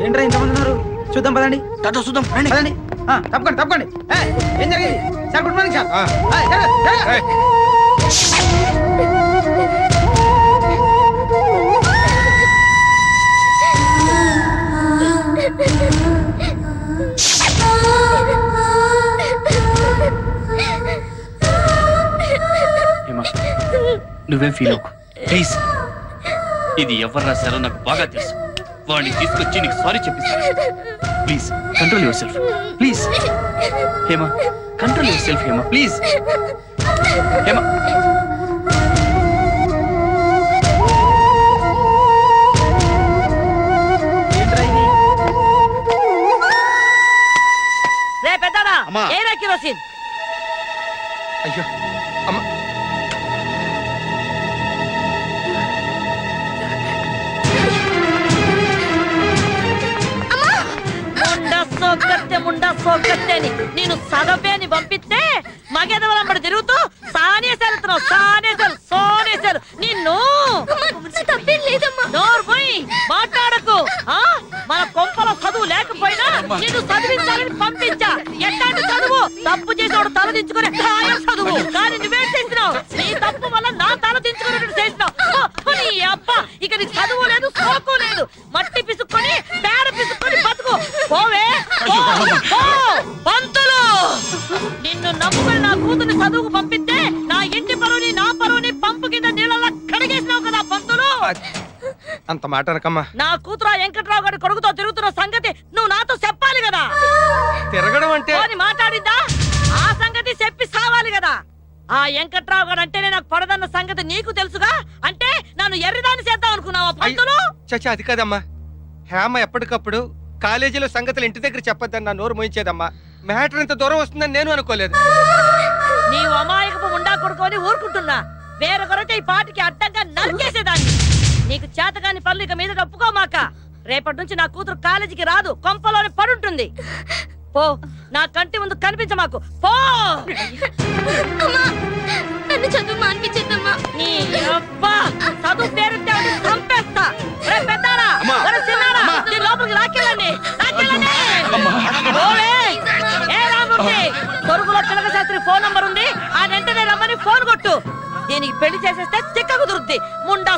ఏంట్రా ఇంతమంది ఉన్నారు? చూద్దాం పదండి. చూద్దాం పదండి. తప్పకండి తప్పకండి. ఏం జరిగింది సార్? Good morning sir. నువ్వేం ఫీల్ అవ్వకు ప్లీజ్. ఇది ఎవరు రాశారో నాకు బాగా తెలుసు. వాడిని తీసుకొచ్చి నీకు సారీ చెప్పిస్తాను. Please control yourself please. Hema control yourself Hema please. Hema రే పెద్దడా ఏరా కిరోసిన్. అయ్యో అమ్మ. ముండా సోగత్తే అని నేను సగపేని పంపిస్తే మగెదవలంబడి తిరుగుతూ సానేసేలుతున్నావు. సోనేసేలు నిన్ను నోరు పోయి మాట్లాడకు. మన కొంపలో చదువు లేకపోయినా నిన్ను చదివించాలని పంపించా. ఎట్లాంటి చదువు? తప్పు చేసేవాడు తల దించుకునే చదువు. కానీ నువ్వేం చేసినావు? నీ తప్పు వల్ల నా తల దించుకునేట్టు చేసినావు. నీ అబ్బా ఇక నీ చదువు లేదు సోకు లేదు. మట్టి పిసుక్కొని పేడ పిసుక్కొని బతుకు. పోవే పంతులు. నిన్ను నమ్ముకుని నా కూతుర్ని చదువుకు పంపిస్తే నా ఇంటి పరువుని నా పరువుని పంపు కింద నీళ్ళలా కడిగేసినావు కదా పంతులు. అంత మాట అనకమ్మా. నా కూతురు వెంకట్రావు గారి కొడుకుతో తిరుగుతున్న సంగతి నువ్వు నాతో చెప్పాలి కదా. తిరగడం అంటే మాట్లాడిందా? ఆ సంగతి చెప్పి సావాలి కదా. ఆ వెంకట్రావు గారు అంటేనే నాకు పడదన్న సంగతి నీకు తెలుసుగా. అంటే నన్ను ఎర్రిదాన్ని చేద్దాం అనుకున్నావా పంతులు? చచ్చా అది కాదమ్మా. హేమ ఎప్పటికప్పుడు కాలేజీలో సంగతులు ఇంటి దగ్గర చెప్పొద్దని నా నోరు మోయించేదమ్మా. మ్యాటర్ ఇంత దూరం వస్తుందని నేను అనుకోలేదు. నీవు అమాయకపు ఉండా కొడుకోని ఊరుకుంటున్నా. వేరొకరైతే ఈ పాటికి అడ్డంగా నరికేసేదాన్ని. నీకు చేతగాని పనులు ఇక మీద ఒప్పుకోమాక. రేపటి నుంచి నా కూతురు కాలేజీకి రాదు, కొంపలోనే పడుంటుంది. పో, నా కంటి ముందు కనిపించమాకు. పో. నన్ను చదువు మానిపించేద్దమ్మా. నీ అబ్బా చదువు పేరుంటే చంపేస్తా. పెద్దారా లోపలికి లాక్కెళ్ళండి. ఏ రామూర్తి, తొరుగులో తిలక శాస్త్రి ఫోన్ నంబర్ ఉంది. ఆ వెంటనే రమ్మని ఫోన్ కొట్టు. దీనికి పెళ్లి చేసేస్తే చిక్క కుదురుద్ది. ముండా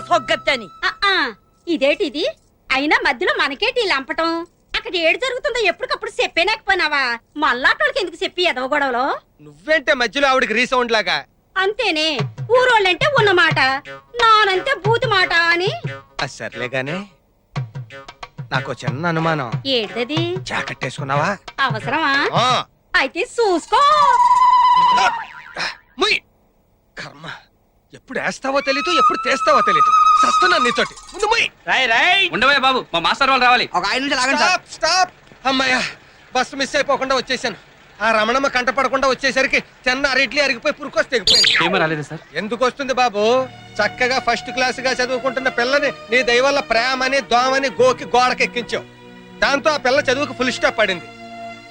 సోగ్గత్తే అని. ఇదేటిది? అయినా మధ్యలో మనకేటి లంపటం? అక్కడ ఏడు జరుగుతుందో ఎప్పటికప్పుడు చెప్పేనాకపోయినావా? మళ్ళాటోళ్ళకి ఎందుకు చెప్పి ఎదవ గొడవలో? నువ్వేంటే మధ్యలో ఆవిడకి రీసౌండ్ లాగా? అంతేనే, ఊరోళ్ళంటే ఉన్న మాట, నానంతే బూతి మాట అని. సర్లేగానే, నాకు చిన్న అనుమానం. ఏడది? జాకెట్టేసుకున్నావా? అవసరమా? అయితే చూసుకో. కర్మ, ఎప్పుడు వేస్తావో తెలీదు, ఎప్పుడు తెస్తావో తెలీదు. సస్తున్నాను నీతోటి. ముందు ఉండవే బాబు, మా మాస్టర్ వాళ్ళు రావాలి. ఒక 5 నిమిషాలు ఆగండి. స్టాప్. అమ్మయ్యా, బస్సు మిస్ అయిపోకుండా వచ్చేసాను. ఆ రమణమ్మ కంటపడకుండా వచ్చేసరికి తిన్న అరిట్లు అరిగిపోయి పురుకొస్తే తెగిపోయింది. రాలేదు సార్? ఎందుకు వస్తుంది బాబు? చక్కగా ఫస్ట్ క్లాస్ గా చదువుకుంటున్న పిల్లని నీ దయ వల్ల ప్రేమని దోమని గోకి గోడకెక్కించావు. దాంతో ఆ పిల్ల చదువుకు ఫుల్ స్టాప్ పడింది.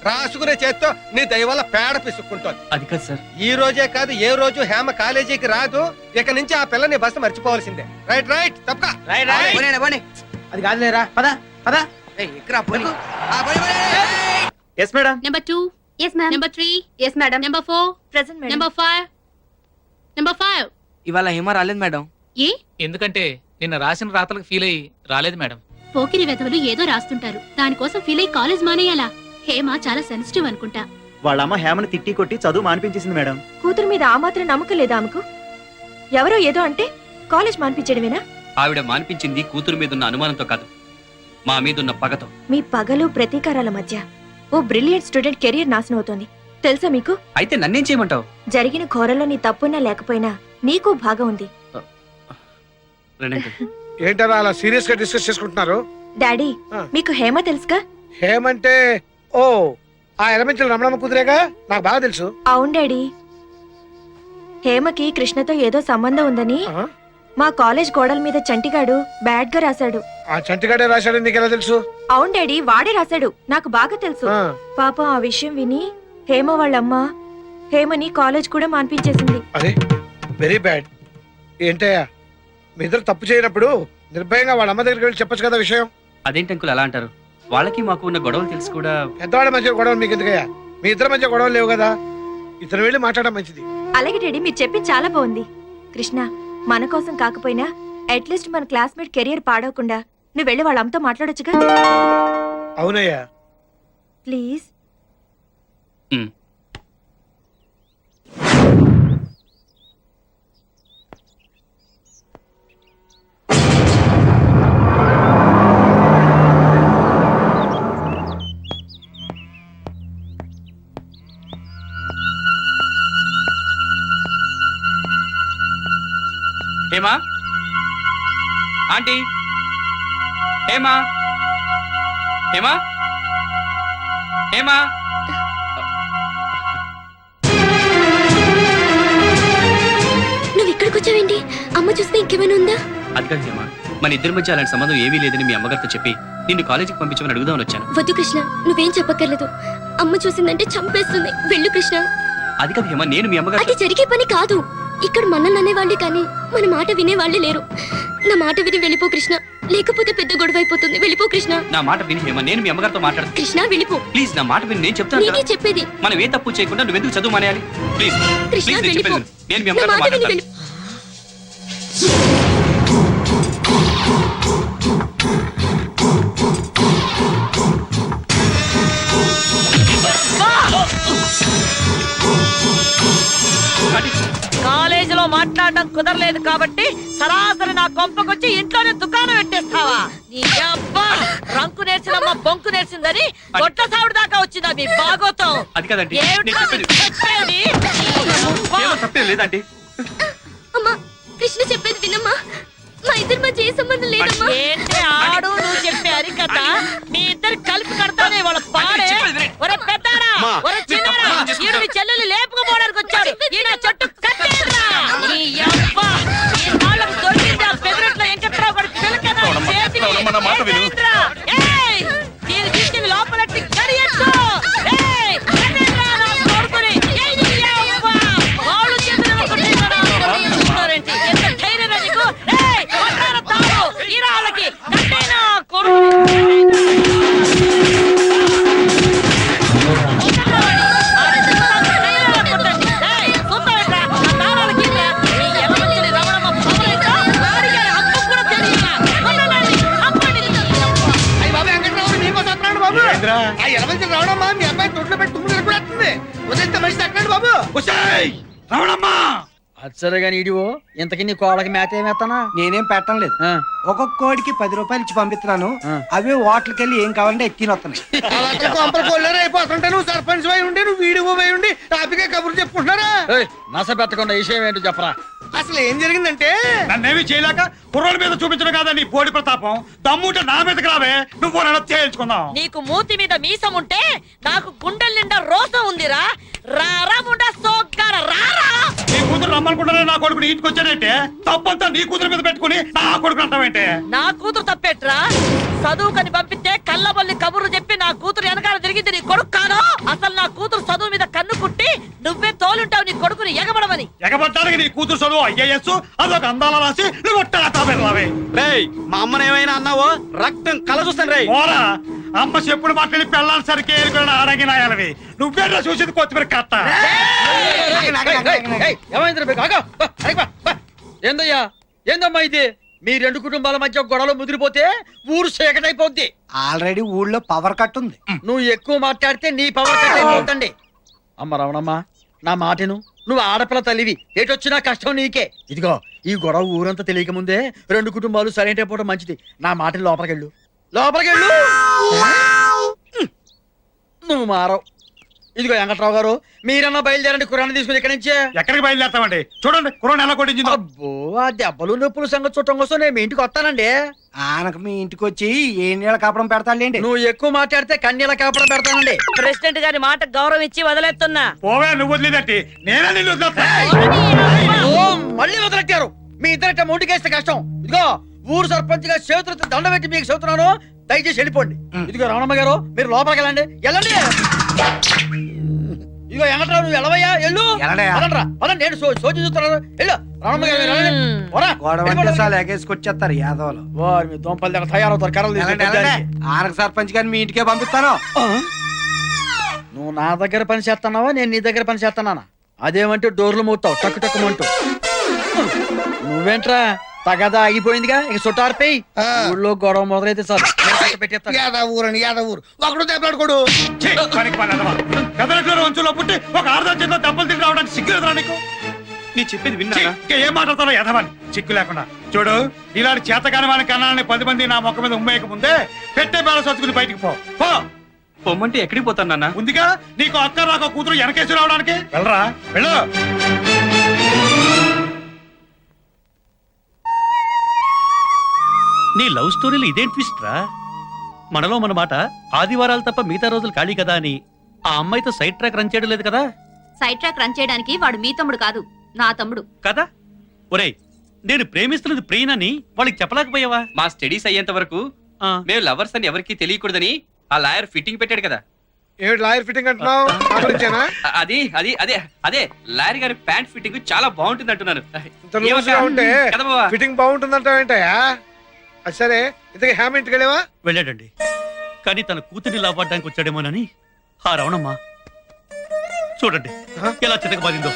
రాసుకునే చేత్తో నీ దయ వల్ల పేడ పిసుక్కుంటోంది. అది కాదు సార్. ఈ రోజే కాదు, ఏ రోజు హేమ కాలేజీకి రాదు. ఇక నుంచి ఆ పిల్లని బస్సు మర్చిపోవాల్సిందే. రైట్ తప్పక. అది కాదులేరా, పద పద. Yes madam. Number 2. Yes ma'am. Number 3. Yes madam. Number 4. Present madam. Number 5. Number 5. ఇవాళ హేమ రాలేదు మేడం. ఏ? ఎందుకంటే నిన్న రాసిన రాతలకు ఫీల్ అయ్యి రాలేదు మేడం. పోకిరి వెధవలు ఏదో రాస్తుంటారు, దానికోసం ఫీల్ అయ్యి కాలేజ్ మానేయాలా? హేమ చాలా సెన్సిటివ్ అనుకుంటా. వాళ్ళ అమ్మ హేమని తిట్టి కొట్టి చదువు మానిపించేసింది మేడం. కూతురు మీద ఆ మాత్రం నమ్మకం లేదా ఆమెకు? ఎవరో ఏదో అంటే కాలేజ్ మానిపించడమేనా? ఆవిడ మానిపించింది కూతురు మీదున్న అనుమానంతో కాదు, మా మీదున్న పగతో. మీ పగలు ప్రతీకారాల మధ్య ఓ బ్రిలియంట్ స్టూడెంట్ కెరీర్ నాశనం అవుతోంది తెలుసా మీకు? అయితే నన్నేం చేయమంటావు? జరిగిన ఘోరంలో నీ తప్పున్నా లేకపోయినా నీకు భాగం ఉంది. ఏంటలా అలా సీరియస్ గా డిస్కస్ చేసుకుంటున్నారు? డాడీ, మీకు హేమ తెలుసుగా? హేమంటే ఓ ఆ ఎలమెంటల్ రమణమ్మ కుదిరేగా, నాకు బాగా తెలుసు. అవును డాడీ, హేమకి కృష్ణతో ఏదో సంబంధం ఉందని మా కాలేజ్ గోడల మీద చంటిగాడు బ్యాడ్ గా రాశాడు. ఆ చంటిగాడే రాశాడు, నీకెలా తెలుసు? అవును డాడీ, వాడే రాశాడు, నాకు బాగా తెలుసు. పాపం ఆ విషయం విని హేమ వాళ్ళమ్మ హేమని కాలేజ్ కూడా మాన్పించేసింది. అదే వెరీ బ్యాడ్. ఏంటయ్యా, మీ ఇద్దరు తప్పు చేయనప్పుడు నిర్భయంగా వాళ్ళ అమ్మ దగ్గరికి వెళ్ళి చెప్పొచ్చు కదా విషయం. అదేంటి అంకుల్ అలా అంటారు? వాళ్ళకి మాకు ఉన్న గొడవలు తెలిసి కూడా. పెద్దవాళ్ళ మధ్య గొడవలు మీకు ఎందుకయ్యా? మీ ఇద్దరి మధ్య గొడవలు లేవు కదా, ఇద్దరు వెళ్ళి మాట్లాడడం మంచిది. అలాగే డాడీ, మీరు చెప్పింది చాలా బాగుంది. కృష్ణ, మన కోసం కాకపోయినా అట్లీస్ట్ మన క్లాస్మేట్ కెరియర్ పాడవకుండా నువ్వు వెళ్ళి వాళ్ళ అమ్మతో మాట్లాడొచ్చుగా. అవునయ్యా. Please. Um. Hema, aunty, Hema, Hema, Hema. నువ్వు ఇక్కడికి వచ్చావేంటి? అమ్మ చూస్తే ఇంకేమైనా ఉందా? అది కాదు హేమా, మన ఇద్దరి మధ్య అలాంటి సంబంధం ఏమీ లేదని మీ అమ్మగారితో చెప్పి నిన్ను కాలేజీకి పంపించమని అడుగుదామని వచ్చాను. వద్దు కృష్ణ, నువ్వేం చెప్పక్కర్లేదు. అమ్మ చూసిందంటే చంపేస్తుంది. వెళ్ళు కృష్ణ. అది కాదు హేమా, నేను మీ అమ్మగారు. అది జరిగే పని కాదు. ఇక్కడ మనల్ని అనేవాళ్ళే కానీ మన మాట వినేవాళ్ళే లేరు. నా మాట విని వెళ్ళిపో కృష్ణ, లేకపోతే పెద్ద గొడవ అయిపోతుంది. వెళ్ళిపో కృష్ణ. నా మాట విని హేమా, నేను మీ అమ్మగారితో మాట్లాడతాను. కృష్ణ వెళ్ళిపో. ప్లీజ్ నా మాట విని, నేను చెప్తాను నేనే కదా. చెప్పేది. మనం ఏ తప్పు చేయకుండా నువ్వెందుకు చదువు మానేయాలి? ప్లీజ్ కృష్ణ ప్లీజ్, నేను వెళ్ళిపో. చెప్పేది విను. నేను మీ నా అమ్మగారితో మాట విని మాట్లాడతాను. వెళ్ళిపో. కాలేజీలో మాట్లాడడం కుదరలేదు కాబట్టి సరాసరి నా కొంపకొచ్చి ఇంట్లోనే దుకాణం పెట్టేస్తావా? నీ అబ్బా రంకు నేర్చినమ్మ బొంకు నేర్చిందని గొట్ట సావిడి దాకా వచ్చిందా మీ బాగోతం? అది కదండి, ఏమిటో నేను చెప్పేది. చెప్పేది? అబ్బా! ఏమో తప్పేం లేదండి. అమ్మా, కృష్ణ చెప్పేది వినమ్మా. మా ఇద్దరి మధ్య ఏ సంబంధం లేదమ్మా. ఏంటి ఆడు నువ్వు చెప్పే అరికథ? మీ ఇద్దరు కలిపి కడతానే వాళ్ళ పాడే. ఒరే పెద్దారా, ఒరే చిన్నారా, ఈయన మీ చెల్లెలు లేపుకుపోవడానికి వచ్చారు. ఈయన చెట్టు కట్టేయరా. నీ అబ్బా, ఈ నాళ్ళకు దొరికింది ఆ పెదరట్లో వెంకట్రావు గారి పిలకన చేతికి. ఏంట్రా? ఏయ్, దీన్ని తీసుకెళ్ళి లోపలెట్టి కడియొచ్చు. ఏయ్, కట్టేయరా నా కొడుకుని. ఏయ్, నీ అబ్బా, వాళ్ళు చేతులు కొట్టేయరా. కొడుతున్నారేంటి? ఎంత ధైర్యరా నీకు? ఏయ్, కొట్టారా తాడు. ఈరా వాళ్ళకి కట్టేనా కొడుకుని. ఏంద్రా? ఆ ఎలమంచి రావడమ్మా మీ అబ్బాయి తొట్లో పెట్టి తుమ్ములు ఎరుగుతుంది. ఉదయం మనిషి తగ్గండి బాబు. అచ్చరే గాని ఇడివో ఇంతకీ నీ కోడకి మేత ఏమేస్తానా? నేనేం పెట్టడం లేదు. ఒక్కొక్క కోడికి 10 రూపాయలు ఇచ్చి పంపిస్తున్నాను. అవే హోటల్కి వెళ్ళి ఏం కావాలంటే ఎత్తిని వస్తున్నాయి. అలాంటి కొంపలు కొల్లేరు అయిపోతుంటే నువ్వు సర్పంచ్ అయి ఉండి నువ్వు వీడియో పోయి ఉండి టాపిక్ కబుర్లు చెప్పుకుంటున్నారా? నస పెట్టకుండా విషయం ఏంటో చెప్పరా. అసలు ఏం జరిగిందంటే నన్నేమి చేయలేక కుర్రోల మీద చూపించడం కాదా నీ పోడి ప్రతాపం. దమ్ముంటే నా మీదకి రావే, నువ్వు నన్ను చేయించుకుందాం. నీకు మూతి మీద మీసం ఉంటే నాకు గుండెల నిండా రోసం ఉందిరా. రారా ముండా సోగ్గారా, రారా. నీ కూతురు రమ్మనుకుంటానే నా కొడుకుని ఇంటికి వచ్చాడంటే తప్పంతా నీ కూతురు మీద పెట్టుకుని నా కొడుకు అంటావేంటే? నా కూతురు తప్పెట్రా? చదువుకని పంపిస్తే కళ్ళబొల్లి కబుర్లు చెప్పి నా కూతురు వెనకాల తిరిగింది నీ కొడుకు కాదు. అసలు నా కూతురు చదువు మీద కన్ను కుట్టి నువ్వే తోలుంటావు నీ కొడుకుని ఎగబడమని. ఎగబడ్డానికి నీ కూతురు చదువు IAS అదొక అందాల రాసి నువ్వు రావే. రేయ్, మా అమ్మని ఏమైనా అన్నావో రక్తం కల చూస్తాను రేయ్. ఓరా అమ్మ చెప్పుడు మాట్లాడి పెళ్ళాలి సరికి ఆడంగి నాయాలవి. నువ్వే చూసింది కొత్తిమీర కట్ట. ఏందయ్యా, ఏందమ్మా ఇది? మీ రెండు కుటుంబాల మధ్య గొడవలు ముదిరిపోతే ఊరు చీకటైపోద్ది. ఆల్రెడీ ఊళ్ళో పవర్ కట్ ఉంది. నువ్వు ఎక్కువ మాట్లాడితే నీ పవర్ కట్ అయిపోతండి. అమ్మ రమణమ్మ, నా మాటను. నువ్వు ఆడపిల్ల తల్లివి, ఏటొచ్చినా కష్టం నీకే. ఇదిగో ఈ గొడవ ఊరంతా తెలియక ముందే రెండు కుటుంబాలు సైలెంట్ అయిపోవడం మంచిది. నా మాటని లోపలికెళ్ళు, లోపలికెళ్ళు. నువ్వు మారవు. ఇదిగో వెంకట్రావు గారు, మీరన్నా బయలుదేరండి కుర్రాన్ని తీసుకుని ఇక్కడి నుంచే. ఎక్కడికి బయలుదేరతామండి? చూడండి కుర్రాన్ని ఎలా కొట్టించిందో. అబ్బో, ఆ దెబ్బలు నొప్పులు సంగతి చూడటం కోసం నేను మీ ఇంటికి వస్తానండి. ఆనకు మీ ఇంటికి వచ్చి ఏ నీళ్ళ కాపడం పెడతాండి. నువ్వు ఎక్కువ మాట్లాడితే కన్నీళ్ళ కాపడం పెడతానండి. ప్రెసిడెంట్ గారి మాట గౌరవం ఇచ్చి వదిలేస్తున్నా. పోవే, నువ్వు వదిలేదంటే నేనే నిన్ను వదిలేస్తా. ఓ, మళ్ళీ వదిలెట్టారు. మీ ఇద్దరిట ముందుకేస్తే కష్టం. ఇదిగో ఊరు సర్పంచ్ గా చేతులతో దండ పెట్టి మీకు చెబుతున్నాను, దయచేసి వెళ్ళిపోండి. ఇదిగో రమణమ్మ గారు, మీరు లోపలికి వెళ్ళండి. వెళ్ళండి. ఇదిగో వెంకట్రావు, నువ్వు వెళ్ళవయ్యా, వెళ్ళు. వెళ్ళడయ్యా. పదండ్రా, పదండి. నేను సోచి చూస్తున్నాను. వెళ్ళు రమణమ్మ గారు, మీరు వెళ్ళండి. పోరా. గొడవ అంటే సార్ ఎగేసుకొచ్చేస్తారు యాదవలు. వారి మీ దొంపల దగ్గర తయారవుతారు కర్రలు తీసుకొని కొట్టడానికి. ఆనక సర్పంచ్ గారిని మీ ఇంటికే పంపిస్తాను. నువ్వు నా దగ్గర పని చేస్తున్నావా నేను నీ దగ్గర పని చేస్తున్నానా? అదేమంటే డోర్లు మూతావు టక్కు టక్కుమంటూ. నువ్వేంట్రా తగదా ఆగిపోయిందిగా, ఇక చుట్టారిపోయి ఊళ్ళో గొడవ మొదలైతే సార్ పెట్టేస్తాను. యాదవూరని యాదవూరు ఒకడు దెబ్బలాడుకోడు. వంచులో పుట్టి ఒక ఆరుదా చేత దెబ్బలు తిరిగి రావడానికి సిగ్గులేదురా నీకు? నీ చెప్పేది విన్నా ఏం మాట్లాడతారో ఎదవని సిగ్గు లేకుండా. చూడు, ఇలాంటి చేతకాని వాని కన్నాలని 10 మంది నా మొక్క మీద ఉమ్మేయక ముందే పెట్టే బేల సచ్చుకుని బయటికి పో. పొమ్మంటే ఎక్కడికి పోతాను నాన్న? ఉందిగా నీకు అక్క రాక కూతురు వెనకేసి రావడానికి. వెళ్ళరా వెళ్ళు. నీ లవ్ స్టోరీలు ఇదేం ట్విస్ట్ రా? మనలో మన మాట ఆదివారాలు తప్ప మిగతా రోజులు ఖాళీ కదా అని ఆ అమ్మాయితో సైడ్ ట్రాక్ రన్ చేయడం లేదు కదా? సైడ్ ట్రాక్ రన్ చేయడానికి వాడు మీ తమ్ముడు కాదు, నా తమ్ముడు కదా? ఒరేయ్, నేను ప్రేమిస్తున్నది ప్రియనని వాళ్ళకి చెప్పలేకపోయావా? మా స్టడీస్ అయ్యేంత వరకు మేము లవర్స్ అని ఎవరికి తెలియకూడదని ఆ లాయర్ ఫిట్టింగ్ పెట్టాడు కదా. ఏమిటి లాయర్ ఫిట్టింగ్ అంటున్నావు? నా గురించేనా? అది అది అదే అదే లాయర్ గారి ప్యాంట్ ఫిట్టింగ్ చాలా బాగుంటుంది అంటున్నాను. ఇంత లూజ్గా ఉంటే కదా బావా? ఫిట్టింగ్ బాగుంటుందంటావు ఏంటయ్యా? అది సరే, ఇంతకీ హ్యామ్ ఇంటికి వెళ్ళావా? వెళ్ళాడండి, కానీ తన కూతుర్ని లాభపడడానికి వచ్చాడేమోనని ఆ రవణమ్మ చూడండి ఎలా చితకబాదిందో.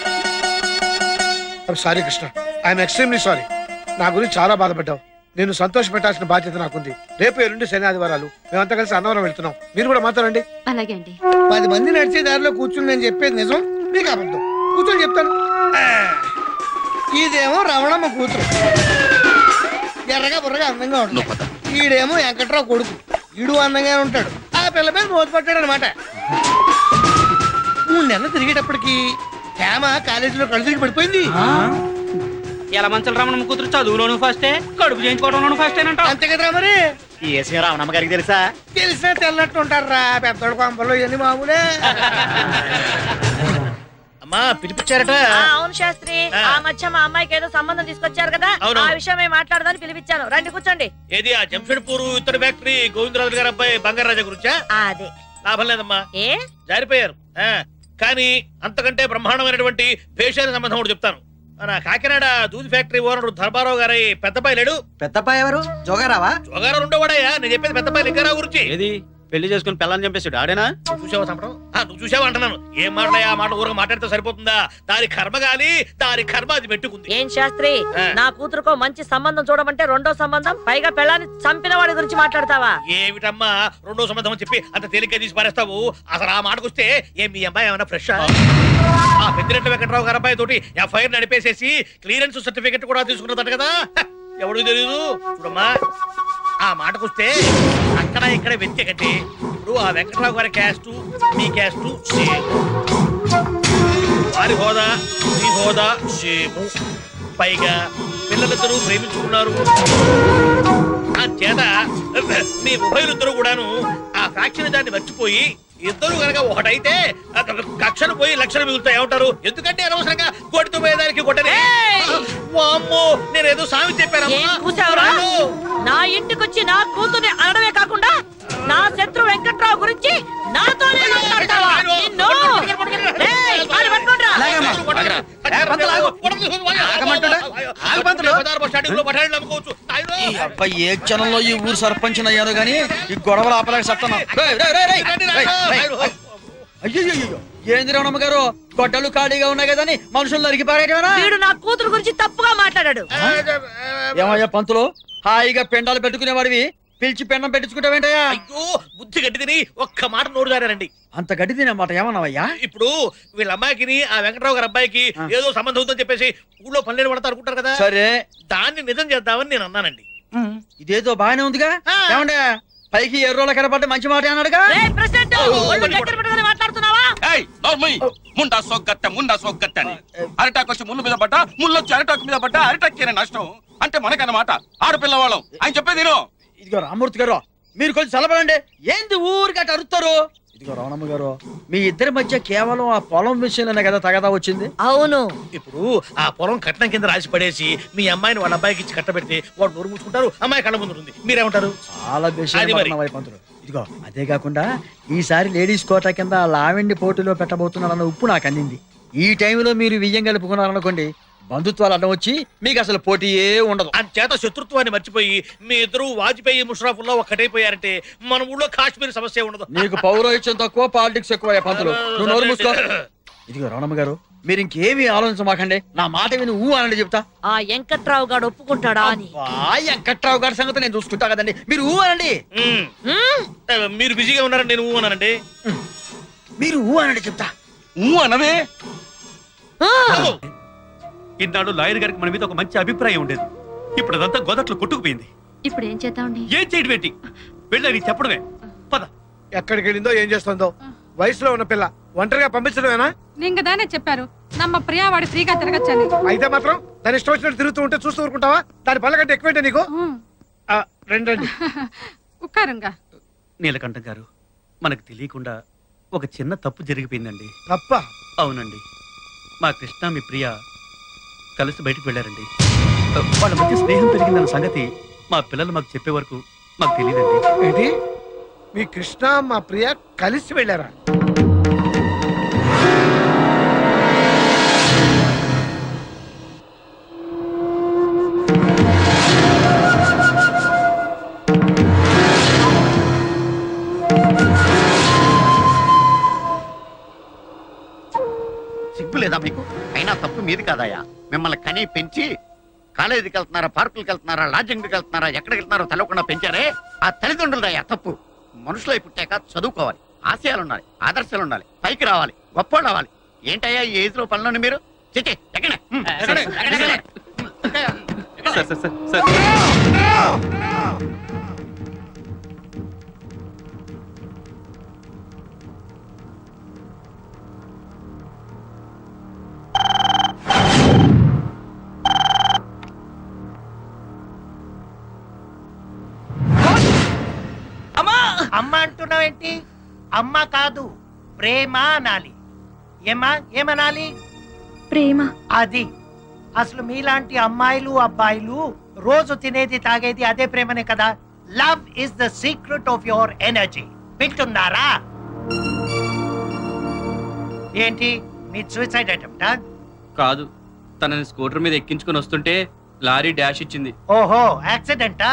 Sorry Krishna, I'm extremely sorry. నా గురించి చాలా బాధపడ్డావు. నేను సంతోష పెట్టాల్సిన బాధ్యత నాకుంది. రేపు ఎల్లుండి శని ఆదివారాలు మేమంతా కలిసి అన్నవరం వెళ్తున్నాం. మీరు కూడా మాట్లాడండి. అలాగే అండి. 10 మంది నడిచే దారిలో కూర్చుని నేను చెప్పేది నిజం, మీకు అబద్ధం. కూర్చొని చెప్తాను. ఇదేమో రమణమ్మ కూతురు, ఎర్రగా బుర్రగా అందంగా ఉంటాడు. ఈడేమో వెంకట్రావు కొడుకు, ఈడు అందంగానే ఉంటాడు. ఆ పిల్ల మీద మోత పట్టాడు అనమాట. 3 నెలలు తిరిగేటప్పటికి హేమ కాలేజీలో కళ్ళు తిరిగి పడిపోయింది. ఎలా మంచం రమణమ్మ కూతురు చదువులోను ఫస్టే, కడుపు చేయించుకోవడంలోను ఫస్ట్ అంట. అంతే కదరా మరి. ఈ ఏసీ రావణమ్మ గారికి తెలుసా? తెలిసినా తెల్లట్టు ఉంటారా పెద్దోడు కొంపలు ఇవన్నీ మామూలే. అమ్మా పిలిపించారట. అవును శాస్త్రి, ఆ మధ్య మా అమ్మాయికి ఏదో సంబంధం తీసుకొచ్చారు కదా, ఆ విషయం మాట్లాడదని పిలిపించాను. రండి కూర్చోండి. ఏది ఆ జంషెడ్పూర్ ఇత్తడి ఫ్యాక్టరీ గోవిందరాజు గారి అబ్బాయి బంగారాజా గురించా? అదే లాభం లేదమ్మా, ఏ జారిపోయారు. కానీ అంతకంటే బ్రహ్మాండమైనటువంటి భేషాల సంబంధం కూడా చెప్తాను. మన కాకినాడ దూది ఫ్యాక్టరీ ఓనర్ ధర్మారావు గారి పెద్దపాయి లేడు? పెద్దపాయ ఎవరు? జోగారావా? జోగారావు ఉండవాడయ్యా, నేను చెప్పేది పెద్దపాయి లింగారావు గురించి. ఏది పెళ్లి చేసుకుని పిల్లని చంపేసాడు ఆడేనా? చూసావా చంపడం? నువ్వు చూసావా అంటున్నాను. ఏం మాట్లాడా ఆ మాట ఊరగా మాట్లాడితే సరిపోతుందా? దాని కర్మ గాలి, దాని కర్మ అది పెట్టుకుంది. ఏం శాస్త్రి, నా కూతురుకో మంచి సంబంధం చూడమంటే రెండో సంబంధం, పైగా పెళ్ళాన్ని చంపిన వాడి గురించి మాట్లాడతావా? ఏమిటమ్మా రెండో సంబంధం అని చెప్పి అంత తేలిగ్గా తీసి పారేస్తావు? అసలు ఆ మాటకొస్తే ఏం మీ అమ్మాయి ఏమైనా ఫ్రెష్? ఆ పెద్దిరెడ్డి వెంకట్రావు గారి అబ్బాయి తోటి ఎఫ్ఐఆర్ నడిపేసేసి క్లియరెన్స్ సర్టిఫికెట్ కూడా తీసుకున్నదట కదా. ఎవడు తెలియదు. చూడమ్మా, ఆ మాటకొస్తే అక్కడ ఇక్కడ వెతికే కంటే ఇప్పుడు ఆ వెంకట్రావు గారి క్యాస్టు మీ క్యాస్టు సేమ్. వారి హోదా మీ హోదా సేము. పైగా పిల్లలిద్దరూ ప్రేమించుకున్నారు. ఆ చేత మీ ఉభయులిద్దరూ కూడాను ఆ ఫ్యాక్షన్ దాన్ని మర్చిపోయి ఇద్దరు కనుక ఒకటైతే కక్షలు పోయి లక్షలు మిగులుతాయి. ఏమంటారు? ఎందుకంటే అనవసరంగా కొడుతూ పోయేదానికి కొట్టనే. వామ్మో, నేనేదో సామి చెప్పాను. నా ఇంటికొచ్చి నా కూతుర్ని అనడమే కాకుండా నా శత్రు వెంకట్రావు గురించి నాతోనే మాట్లాడతావా? నిన్ను ఏయ్, కాలు పట్టుకోండిరా. ఏ క్షణంలో ఈ ఊరు సర్పంచ్ అయ్యాను గానీ ఈ గొడవలు ఆపలేక సత్తాను. అయ్యో ఏంది రమణమ్మ గారు, గొడ్డలు ఖాళీగా ఉన్నాయి కదా మనుషులు నరికి పారేయడమేనా? వీడు నా కూతురు గురించి తప్పుగా మాట్లాడాడు. ఏమయ్యా పంతులు, హాయిగా పెండాలు పెట్టుకునేవాడివి పిలిచి పెండం పెట్టించుకుంటావేంటయ్యా? అయ్యో, బుద్ధి గడ్డి తిని ఒక్క మాట నోరు జారారండి. అంత గడ్డి తినేమాట ఏమన్నావయ్యా? ఇప్పుడు వీళ్ళ అమ్మాయికి ఆ వెంకటరావు గారి అబ్బాయికి ఏదో సంబంధం ఉందని చెప్పేసి ఊళ్ళో పనులు పడతా అనుకుంటారు కదా. సరే, దాన్ని నిజం చేద్దామని నేను అన్నానండి. ఇదేదో బాగానే ఉందిగా. ఏమండే పైకి ఎర్రోళ్ళ కనబడ్డ మంచి మాట అన్నాడుగా. మాట్లాడుతున్నావా? ముండా సోగ్గట్ట ముండా సోగ్గట్ట అని అరిటాకు వచ్చి ముళ్ళు మీద పడ్డా, ముళ్ళు వచ్చి అరిటాకు మీద పడ్డా, అరిటాక్ నష్టం అంటే మనకన్నమాట. ఆడపిల్లవాళ్ళం ఆయన చెప్పేది. ఇదిగో రామూర్తి గారు, మీరు కొంచెం చల్లబడండి. ఏంది ఊరికట్ట అరుస్తారు? ఇదిగో రమణమ్మ గారు, మీ ఇద్దరి మధ్య కేవలం ఆ పొలం విషయంలోనే కదా తగదా వచ్చింది. అవును, ఇప్పుడు ఆ పొలం కట్నం కింద రాసి పడేసి మీ అమ్మాయిని వాళ్ళ అబ్బాయికి ఇచ్చి కట్టబెడితే వాడు నోరు మూసుకుంటారు, అమ్మాయి కళ్ళ ముందు ఉంటుంది. మీరేమంటారు? చాలా పంతులు. ఇదిగో అదే కాకుండా ఈసారి లేడీస్ కోటా కింద లావెండి పోటీలో పెట్టబోతున్నారన్న ఉప్పు నాకు అందింది. ఈ టైంలో మీరు వియ్యం కలుపుకున్నారనుకోండి, బంధుత్వాలు అడ్డం వచ్చి మీకు అసలు పోటీయే ఉండదు. అంచేత శత్రుత్వాన్ని మర్చిపోయి మీ ఇద్దరు వాజ్పేయి ముషరఫ్లో ఒక్కటైపోయారంటే మన ఊళ్ళో కాశ్మీర్ సమస్య ఉండదు. నీకు పౌరోహిత్యం తక్కువ, పాలిటిక్స్ ఎక్కువ పంతులు. నువ్వు నోరు మూసుకో. ఇదిగో రమణమ్మ గారు, మీరు ఇంకేమీ ఆలోచించమాకండి. నా మాట విని అనండి చెప్తా. ఆ వెంకట్రావు గారు ఒప్పుకుంటాడా అని. వెంకట్రావు గారి సంగతి నేను చూసుకుంటా కదండి, మీరు అనండి. మీరు బిజీగా ఉన్నారని నేను అన్నానండి. మీరు అనండి చెప్తా. అనవే. ఇన్నాడు లాయర్ గారికి మన మీద ఒక మంచి అభిప్రాయం ఉండేది. ఇప్పుడు అదంతా గోదట్లో కొట్టుకుపోయింది. ఇప్పుడు ఏం చేద్దామండి? ఏం చేయడం ఏంటి? వెళ్ళని చెప్పడమే. పద. ఎక్కడికి వెళ్ళిందో ఏం చేస్తుందో. వయసులో ఉన్న పిల్ల ఒంటరిగా పంపించడమేనా? నింగదానే చెప్పారు నమ్మ ప్రియా వాడి ఫ్రీగా తిరగచ్చని. అయితే మాత్రం దాని ఇష్టం వచ్చినట్టు తిరుగుతూ ఉంటే చూస్తూ ఊరుకుంటావా? దాని పళ్ళ కంటే ఎక్కువేంటే నీకు? రండి. ఉక్కారంగా నీలకంఠం గారు, మనకు తెలియకుండా ఒక చిన్న తప్పు జరిగిపోయిందండి. తప్ప? అవునండి. మా కృష్ణ మీ ప్రియ కలిసి బయటకు వెళ్ళారండి. వాళ్ళ మధ్య స్నేహం పెరిగిందన్న సంగతి మా పిల్లలు మాకు చెప్పే వరకు మాకు తెలియదండి. ఏంటి? మీ కృష్ణ మా ప్రియ కలిసి వెళ్ళారా? సిగ్గు లేదా మీకు? అయినా తప్పు మీది కాదయ్యా. మిమ్మల్ని కని పెంచి కాలేజీకి వెళ్తున్నారా, పార్కులకు వెళ్తున్నారా, లాడ్జింగ్కి వెళ్తున్నారా, ఎక్కడికి వెళ్తున్నారో తెలవకుండా పెంచారే ఆ తల్లిదండ్రులదయ్యా తప్పు. మనుషులై పుట్టాక చదువుకోవాలి, ఆశయాలు ఉండాలి, ఆదర్శాలు ఉండాలి, పైకి రావాలి, గొప్పవాళ్ళు అవ్వాలి. ఏంటయ్యా ఈ ఏజ్ లో పనులను మీరు? చిచి ఎక్కడే అమ్మ అంటున్నావేంటి? అమ్మ కాదు, ప్రేమ అనాలి. ఏమనాలి? ప్రేమ. అది అసలు మీలాంటి అమ్మాయిలు అబ్బాయిలు రోజు తినేది తాగేది అదే ప్రేమనే కదా. Love is the secret of your energy. వింటున్నారా? ఏంటి మీ సూసైడ్ అటెంప్టా? కాదు, తనని స్కూటర్ మీద ఎక్కించుకొని వస్తుంటే లారీ డాష్ ఇచ్చింది. ఓహో, యాక్సిడెంటా?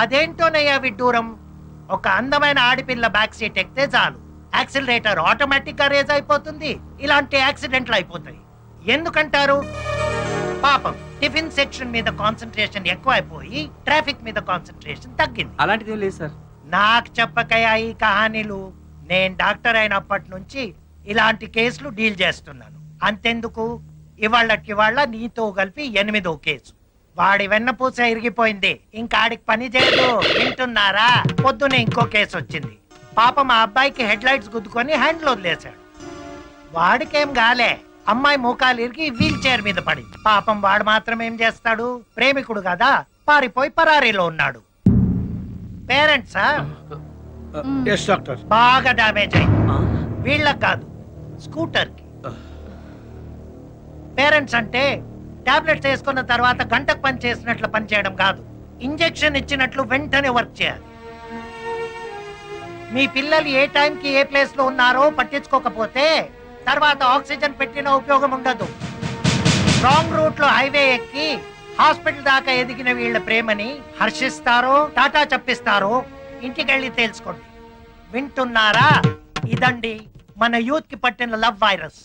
అదేంటోనయ్యా విడ్డూరం. ఒక అందమైన ఆడపిల్ల బ్యాక్ సీట్ ఎక్కితే చాలు, యాక్సిలరేటర్ ఆటోమేటిక్ గా రేజ్ అయిపోతుంది. ఇలాంటి యాక్సిడెంట్లు అయిపోతాయి. ఎందుకంటారు? పాపం టిఫిన్ సెక్షన్ మీద కాన్సన్ట్రేషన్ ఎక్కువ అయిపోయి ట్రాఫిక్ మీద కాన్సన్ట్రేషన్ తగ్గింది. అలాంటిది లేదు సార్. నాకు చెప్పకయా ఈ కహానీలు. నేను డాక్టర్ అయినప్పటి నుంచి ఇలాంటి కేసులు డీల్ చేస్తున్నాను. అంతెందుకు, ఇవాళ్ళ నీతో కలిపి 8వ కేసు. వాడి వెన్నపూస ఇరిగిపోయింది, ఇంకా ఆడికి పని చేయదు. వింటున్నారా? పొద్దునే ఇంకో కేసు వచ్చింది. పాపం ఆ అబ్బాయికి హెడ్ లైట్స్ గుద్దుకొని హ్యాండ్లో వదిలేశాడు. వాడికేం గాలే, అమ్మాయి మోకాలు ఇరిగి వీల్ చైర్ మీద పడింది. పాపం వాడు మాత్రం ఏం చేస్తాడు? ప్రేమికుడు కదా, పారిపోయి పరారీలో ఉన్నాడు. పేరెంట్సా? బాగా డామేజ్ అయింది. వీళ్ళకి కాదు, స్కూటర్ కి. పేరెంట్స్ అంటే టాబ్లెట్స్ వేసుకున్న తర్వాత గంటకు పని చేసినట్లు పని చేయడం కాదు, ఇంజెక్షన్ ఇచ్చినట్లు వెంటనే వర్క్ చేయాలి. మీ పిల్లలు ఏ టైంకి ఏ ప్లేస్ లో ఉన్నారో పట్టించుకోకపోతే తర్వాత ఆక్సిజన్ పెట్టిన ఉపయోగం ఉండదు. రాంగ్ రూట్ లో హైవే ఎక్కి హాస్పిటల్ దాకా ఎదిగిన వీళ్ళ ప్రేమని హర్షిస్తారో టాటా చెప్పిస్తారో ఇంటికెళ్ళి తెలుసుకోండి. వింటున్నారా? ఇదండి మన యూత్ కి పట్టిన లవ్ వైరస్.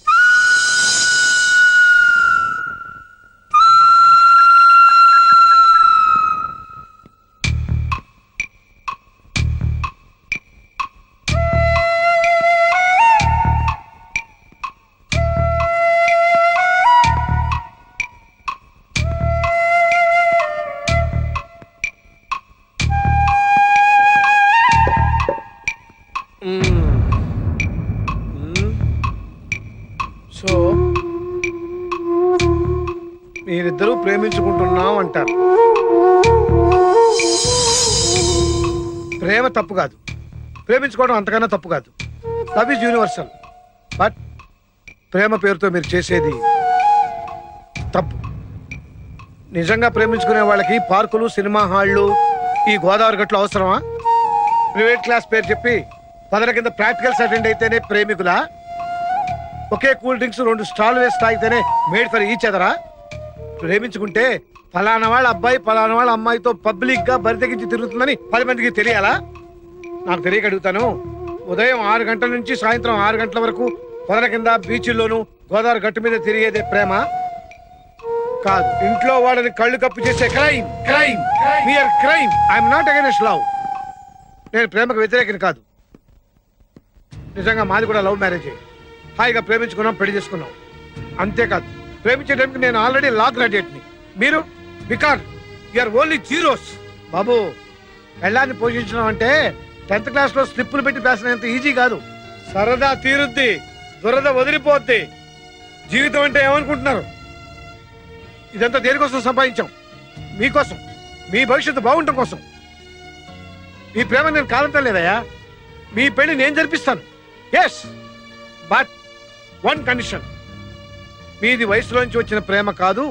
సో మీరిద్దరూ ప్రేమించుకుంటున్నాం అంటారు. ప్రేమ తప్పు కాదు, ప్రేమించుకోవడం అంతకన్నా తప్పు కాదు. Love is universal. బట్ ప్రేమ పేరుతో మీరు చేసేది తప్పు. నిజంగా ప్రేమించుకునే వాళ్ళకి పార్కులు, సినిమా హాళ్ళు, ఈ గోదావరి గట్లు అవసరమా? ప్రైవేట్ క్లాస్ పేరు చెప్పి 10 కింద ప్రాక్టికల్స్ అటెండ్ అయితేనే ప్రేమికులా? ఒకే కూల్ డ్రింక్స్ 2 స్టాల్ వేసి తాగితేనే మేడ్ ఫర్ ఈచ్ అదరా? ప్రేమించుకుంటే ఫలానా వాళ్ళ అబ్బాయి ఫలానా వాళ్ళ అమ్మాయితో పబ్లిక్ గా బరి తెగించి తిరుగుతుందని 10 మందికి తెలియాలా? నాకు తెలియక అడుగుతాను. ఉదయం 6 గంటల నుంచి సాయంత్రం 6 గంటల వరకు పొదల కింద బీచ్ల్లోనూ గోదావరి గట్టు మీద తిరిగేదే ప్రేమ కాదు. ఇంట్లో వాళ్ళని కళ్ళు కప్పు చేసే క్రైమ్ క్రైమ్ మియర్ crime. I'm not against love. నేను ప్రేమకు వ్యతిరేకని కాదు. నిజంగా మాది కూడా లవ్ మ్యారేజే. హాయిగా ప్రేమించుకున్నాం, పెళ్లి చేసుకున్నాం. అంతేకాదు, ప్రేమించే టైంకి నేను ఆల్రెడీ లా గ్రాడ్యుయేట్ని. మీరు బికాజ్ యూఆర్ ఓన్లీ జీరోస్. బాబు, పెళ్ళాన్ని పోషించడం అంటే 10th క్లాస్లో స్లిప్పులు పెట్టి రాసినంత ఈజీ కాదు. సరదా తీరుద్ది, దురద వదిలిపోద్ది. జీవితం అంటే ఏమనుకుంటున్నారు? ఇదంతా దేనికోసం సంపాదించాం? మీకోసం, మీ భవిష్యత్తు బాగుండటం కోసం. మీ ప్రేమ నేను కాదంటం లేదయ్యా. మీ పెళ్లి నేను జరిపిస్తాను. Yes, but 1 condition. మీది వయసులోంచి వచ్చిన ప్రేమ కాదు,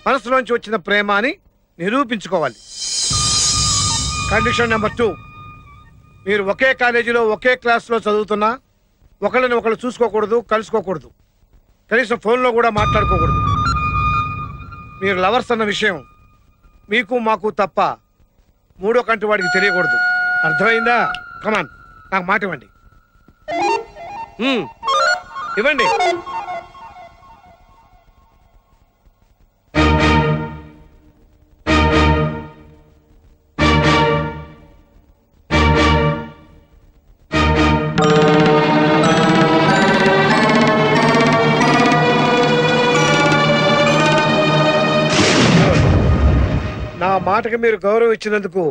మనసులోంచి వచ్చిన ప్రేమ అని నిరూపించుకోవాలి. కండిషన్ నెంబర్ 2, మీరు ఒకే కాలేజీలో ఒకే క్లాస్లో చదువుతున్నా ఒకళ్ళని ఒకళ్ళు చూసుకోకూడదు, కలుసుకోకూడదు, కనీసం ఫోన్లో కూడా మాట్లాడుకోకూడదు. మీరు లవర్స్ అన్న విషయం మీకు మాకు తప్ప 3వ కంటి వాడికి తెలియకూడదు. అర్థమైందా? కమాన్, నాకు మాట ఇవ్వండి. ఇవ్వండి. నా మాటకి మీరు గౌరవం ఇచ్చినందుకు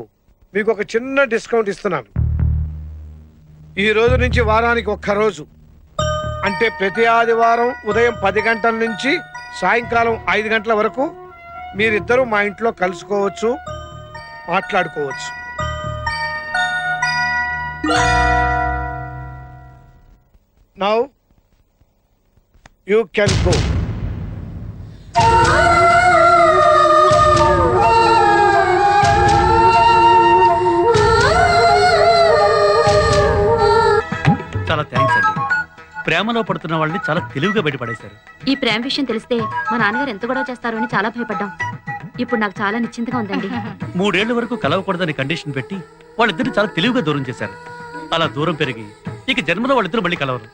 మీకు ఒక చిన్న డిస్కౌంట్ ఇస్తున్నాను. ఈ రోజు నుంచి వారానికి 1 రోజు, అంటే ప్రతి ఆదివారం ఉదయం 10 గంటల నుంచి సాయంకాలం 5 గంటల వరకు మీరిద్దరూ మా ఇంట్లో కలుసుకోవచ్చు, మాట్లాడుకోవచ్చు. Now you can go. చాలా థ్యాంక్స్ అండి. ప్రేమలో పడుతున్న వాళ్ళని చాలా తెలివిగా బయటపడేశారు. ఈ ప్రేమ విషయం తెలిస్తే మా నాన్నగారు ఎంత గొడవ చేస్తారో అని చాలా భయపడ్డాం. ఇప్పుడు నాకు చాలా నిశ్చింతగా ఉందండి. 3 ఏళ్ల వరకు కలవకూడదని కండిషన్ పెట్టి వాళ్ళిద్దరు చాలా తెలివిగా దూరం చేశారు. అలా దూరం పెరిగి ఇక జన్మలో వాళ్ళిద్దరు మళ్ళీ కలవరు.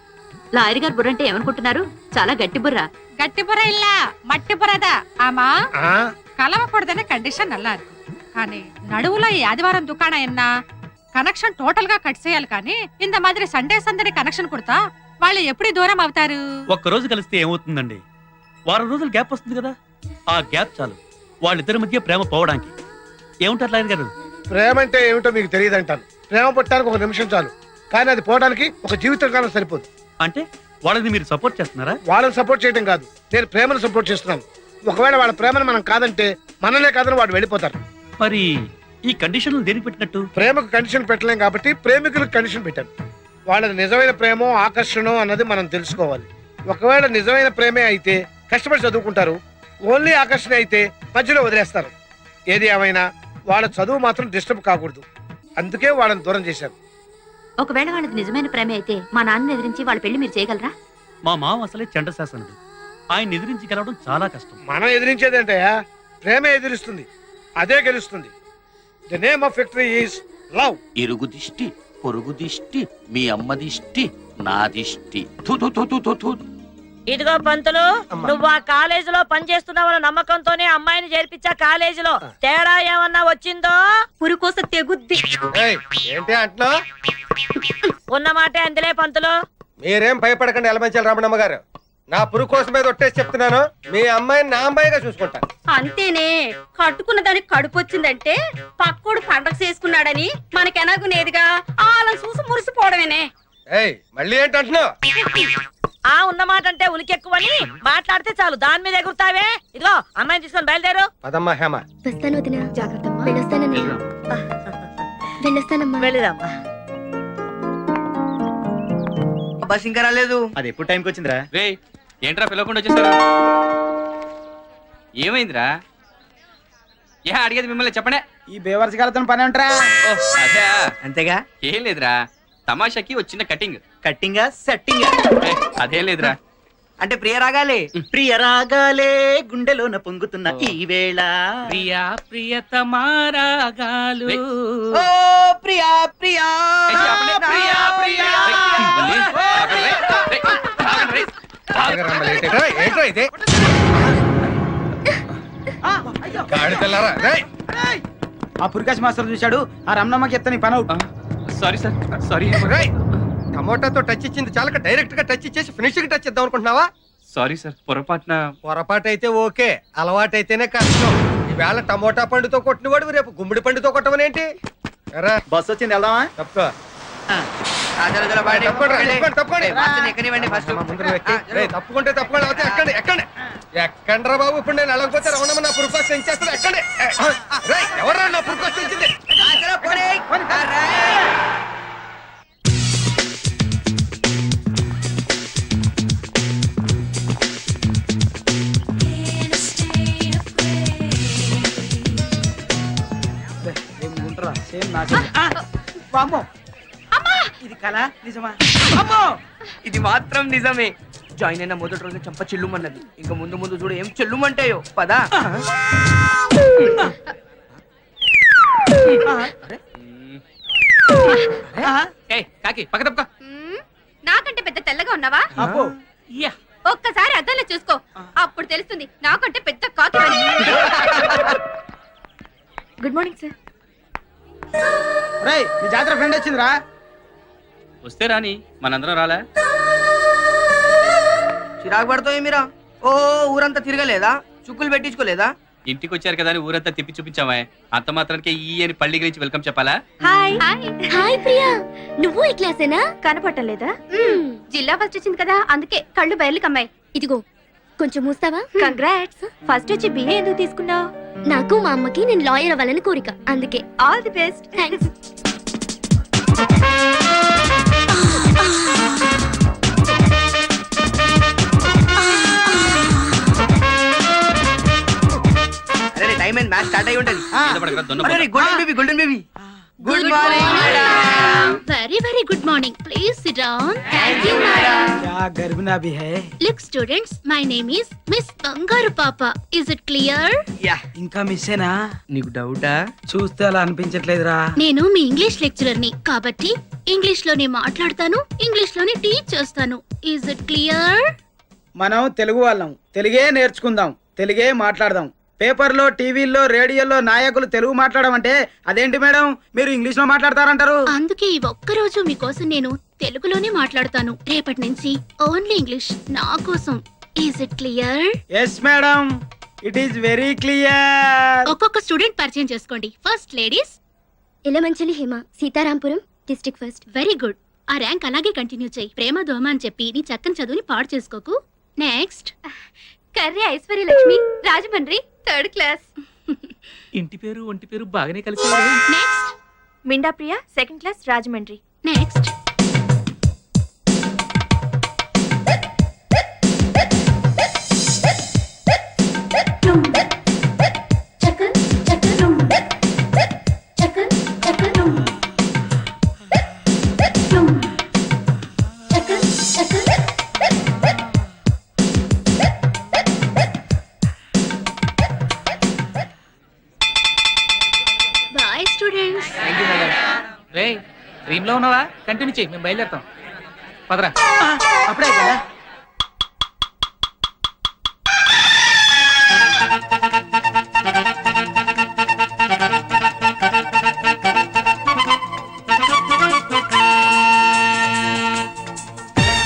లాయర్ గారు బుర్ర అంటే ఏమనుకుంటున్నారు? చాలా గట్టి బుర్ర. గట్టి బుర్ర இல்ல మట్టి బుర్రదా. ஆமா, கலவக்கூடாதுன்னு కండిషన్ நல்லா இருக்கு. కానీ నడువులో ఈ ఆదివారం దుకాణం என்ன కనెక్షన్ టోటల్ గా కట్ చేయాలి. కానీ ఇంత మాదిరి సండే సందడి కనెక్షన్ కొడతా వాళ్ళు ఎప్పుడు దూరం అవుతారు? ఒక్క రోజు కలిస్తే ఏమవుతుందండి? వారం రోజులు గ్యాప్ వస్తుంది కదా, ఆ గ్యాప్ చాలు వాళ్ళిద్దరి మధ్య ప్రేమ పోవడానికి. ఏముంటారు లాయర్ గారు? ప్రేమ అంటే ఏమిటో మీకు తెలియదంటాను. ప్రేమ పుట్టడానికి 1 నిమిషం చాలు, కానీ అది పోవడానికి ఒక జీవితకాలం సరిపోదు. అంటే వాళ్ళని మీరు సపోర్ట్ చేస్తున్నారా? వాళ్ళని సపోర్ట్ చేయడం కాదు, నేను ప్రేమను సపోర్ట్ చేస్తున్నాను. ఒకవేళ వాళ్ళ ప్రేమను మనం కాదంటే మనలే కాదని వాడు వెళ్ళిపోతారు. మరి ఈ కండిషన్లు దేనికి పెట్టినట్టు? ప్రేమకు కండిషన్ పెట్టలేం కాబట్టి ప్రేమికులకు కండిషన్ పెట్టాను. వాళ్ళది నిజమైన ప్రేమో ఆకర్షణో అన్నది మనం తెలుసుకోవాలి. ఒకవేళ నిజమైన ప్రేమే అయితే కష్టపడి చదువుకుంటారు, ఓన్లీ ఆకర్షణ అయితే మధ్యలో వదిలేస్తారు. ఏది ఏమైనా వాళ్ళ చదువు మాత్రం డిస్టర్బ్ కాకూడదు, అందుకే వాళ్ళని దూరం చేశారు. ఒకవేళ వాళ్ళది నిజమైన ప్రేమ అయితే మా నాన్న ఎదిరించి వాళ్ళ పెళ్లి మీరు చేయగలరా? మా మామ అసలే చండశాసనుడు, ఆయన ఎదిరించి గెలవడం చాలా కష్టం. మనం ఎదిరించేదంటే ప్రేమే ఎదిరిస్తుంది, అదే గెలుస్తుంది. The name of victory is love. ఇరుగు దిష్టి, పొరుగు దిష్టి, మీ అమ్మ దిష్టి, నా దిష్టి. థు థు థు థు థు థు. ఇదిగో పంతులు, నువ్వు ఆ కాలేజీలో పనిచేస్తున్నావన్న నమ్మకంతోనే అమ్మాయిని చేర్పించా. కాలేజీలో తేడా ఏమన్నా వచ్చిందో పురుకోస తెగుద్ది. ఏంటి అంటున్నా? ఉన్న మాటే అందులే పంతులు. మీరేం భయపడకండి ఎలమంచాలి రమణమ్మ గారు. నా పురుగు కోసం మీద ఒట్టేసి చెప్తున్నాను, మీ అమ్మాయిని నా అమ్మాయిగా చూసుకుంటా. అంతేనే, కట్టుకున్న దానికి కడుపు వచ్చిందంటే పక్కోడు పండగ చేసుకున్నాడని మనకెనగునేదిగా వాళ్ళని చూసి మురిసిపోవడమేనే. మళ్ళీ ఏంటంటున్నావు? ఆ ఉన్న మాట అంటే ఉలికెక్కువని మాట్లాడితే చాలు దాని మీద ఎగురుతావే. ఇదిగో అమ్మాయిని తీసుకొని బయలుదేరు. పదమ్మా హేమ. వస్తాను వదినా. జాగ్రత్త. వెళ్ళొస్తానమ్మా. వెళ్ళిరామ్మా. బస్ ఇంకా రాలేదు. అది ఎప్పుడు టైంకి వచ్చిందిరా? రే ఏంట్రా పిలవకుండా వచ్చేసారు? ఏమైందిరా? అడిగేది మిమ్మల్ని చెప్పండి. ఈ బేవర్స్ గారితో పని ఉంటారా? అదే అంతేగా. ఏం లేదురా, తమాషాకి వచ్చిన కటింగ్. కట్టింగా సెట్టింగ్ అదేం లేదురా, అంటే ప్రియ రాగాలే ప్రియ రాగాలే గుండెలోన పొంగుతున్న ఈ వేళ ప్రియా ప్రియతమారాగాలు ఓ ప్రియా ప్రియా ప్రియా ప్రియా ఏంట్రా ఇది గాడి తెల్లారా రేయ్. ఆ పురికాశ్ మాస్టర్ చూశాడు ఆ రమణమ్మకి ఎత్తని పని అవుట్ సారీ సార్ సారీ రేయ్, టమోటాతో టచ్ ఇచ్చింది చాలక డైరెక్ట్ గా టచ్ ఇచ్చేసి ఫినిషింగ్ టచ్ ఇద్దాం అనుకుంటున్నావా? సారీ సార్ పొరపాటున పొరపాటు అయితే ఓకే, అలవాటైతేనే కష్టం. ఈవేళ టమోటా పండుతో కొట్టినవాడు రేపు గుమ్మడి పండుతో కొట్టమనేంటి? బస్ వచ్చింది వెళ్దామా తప్పుకో. తప్పండి. తప్పుకుంటే తప్పుకోండి, అయితే ఎక్కండి ఎక్కండి ఎక్కండ్రా బాబు. ఇప్పుడు నేను వెళ్ళకపోతే రమణమ్మ నా పురుకోస్ తెంచేస్తాను. ఎక్కండి. ఎవరా నా పురుకోస్ తెంచింది? ఇది కళ నిజమా? అమ్మో ఇది మాత్రం నిజమే. జాయిన్ అయిన మొదటి రోజు చంప చెల్లుమన్నది. ఇంకా ముందు ముందు చూడు ఏం చెల్లుమంటాయో. పదా కాకి పక్క తప్ప నాకంటే పెద్ద తెల్లగా ఉన్నావా? ఒక్కసారి అద్దంలో చూసుకో, అప్పుడు తెలుస్తుంది నాకంటే పెద్ద కాకి. Good morning sir. రేయ్ మీ జాతర ఫ్రెండ్ వచ్చిందిరా. వస్తే రాని మనందరం రాలే. చిరాకు పడతావు మీరా? ఓ ఊరంతా తిరగలేదా? చుక్కులు పెట్టించుకోలేదా? ఇంటికి వచ్చారు కదా అని ఊరంతా తిప్పి చూపించామే. అంత మాత్రానికి ఈ అని పల్లి గురించి వెల్కమ్ చెప్పాలా? హాయ్. హాయ్ ప్రియా, నువ్వు ఈ క్లాసేనా? కనపట్టలేదా? జిల్లా ఫస్ట్ వచ్చింది కదా, అందుకే కళ్ళు బయలు కమ్మాయి. ఇదిగో కొంచెం మూస్తావా? కంగ్రాట్స్. ఫస్ట్ వచ్చి బిఏ ఎందుకు తీసుకున్నావు? నాకు మా అమ్మకి నేను లాయర్ అవ్వాలని కోరిక, అందుకే. All the best. థ్యాంక్స్. అరే టైం అయింది, మ్యాచ్ స్టార్ట్ అయి ఉంటది. Golden baby golden baby good morning madam. Very very good morning. Please SIT down. Thank you madam. क्या गर्भना भी है. Look students, my name is Miss Bangaru Papa. Is it clear? Yeah. ఇంకా మిస్సేనా? నీకు డౌటా? చూస్తే అలా అనిపించట్లేదురా. నేను మీ ఇంగ్లీష్ లెక్చరర్ ని కాబట్టి ఇంగ్లీష్ లోనే మాట్లాడతాను, ఇంగ్లీష్ లోనే టీచ్ చేస్తాను. Is it clear? మనం తెలుగు వాళ్ళం, తెలుగే నేర్చుకుందాం, తెలుగే మాట్లాడదాం. పేపర్లో, టీవీల్లో, రేడియోలో నాయకులు తెలుగు మాట్లాడమంటే అదేంటి మేడం మీరు ఇంగ్లీష్ లో మాట్లాడతారంటారు? అందుకే ఈ ఒక్క రోజు మీకోసం నేను తెలుగులోనే మాట్లాడతాను. రేపటి నుంచి ఓన్లీ ఇంగ్లీష్ నా కోసం. Is it clear? Yes madam, it is very clear. ఒక్కొక్క స్టూడెంట్ పరిచయం చేసుకోండి. First ladies. Elamanchili Hema, Sitarampuram, district first. Very good. ఆ ర్యాంక్ అలాగే కంటిన్యూ చేయి. ప్రేమ దోమ అని చెప్పి నీ చక్కని చదువుని పాడు చేసుకోకు. Next Karri Aishwarya Lakshmi, Rajahmundry, third class. ఇంటి పేరు ఒంటి పేరు బాగానే కలిసి. Next Minda Priya, second class, Rajahmundry. Next boy students. రే డ్రీమ్ లో ఉన్నావా? కంటిన్యూ చేయి, మేము బయలుదేరుతాం. పదరా. అప్పుడే కదా